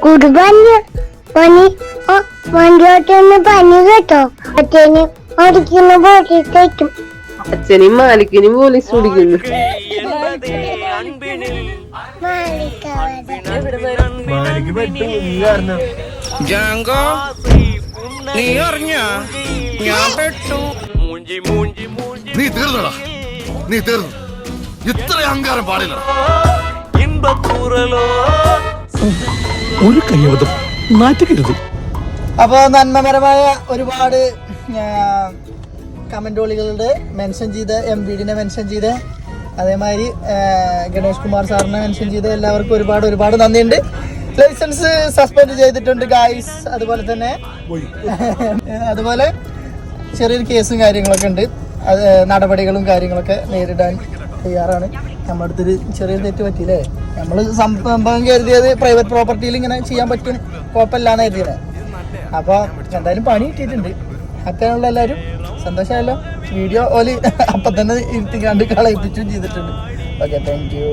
കുടുംബാന് പനി വണ്ടിയോട്ടൊന്ന് പനി കേട്ടോ അച്ഛന് ഓടിക്കുന്ന ബോട്ടിട്ടേക്കും അച്ഛനെയും മാലിക്കിനും പോലീസ് പിടിക്കുന്നു. നീ തീർന്നടാ, നീ തീർന്നു. ഇത്ര അഹങ്കാരം പാടില്ല. ഒരു കയ്യബദ്ധം നാറ്റുകരുത്. അപ്പോൾ നന്മപരമായ ഒരുപാട് കമന്റുകളുടെ മെൻഷൻ ചെയ്ത് MVD മെൻഷൻ ചെയ്ത് അതേമാതിരി ഗണേഷ് കുമാർ സാറിനെ മെൻഷൻ ചെയ്ത് എല്ലാവർക്കും ഒരുപാട് നന്ദിയുണ്ട്. ലൈസൻസ് സസ്പെൻഡ് ചെയ്തിട്ടുണ്ട് ഗായ്സ്. അതുപോലെ ചെറിയൊരു കേസും കാര്യങ്ങളൊക്കെ ഉണ്ട്. അത് നടപടികളും കാര്യങ്ങളൊക്കെ നേരിടാൻ തയ്യാറാണ്. നമ്മുടെ അടുത്തൊരു ചെറിയ തെറ്റ് പറ്റിയില്ലേ, നമ്മൾ സംഭവം കരുതിയത് പ്രൈവറ്റ് പ്രോപ്പർട്ടിയിൽ ഇങ്ങനെ ചെയ്യാൻ പറ്റും, കുഴപ്പമില്ലാന്ന് കരുതിയത്. അപ്പോൾ എന്തായാലും പണി കിട്ടിയിട്ടുണ്ട്. അക്കാനുള്ള എല്ലാവരും സന്തോഷമായല്ലോ. വീഡിയോ ഓല് അപ്പം തന്നെ ഇരുത്തി കണ്ട് കളയിപ്പിച്ചും ചെയ്തിട്ടുണ്ട്. Okay, thank you.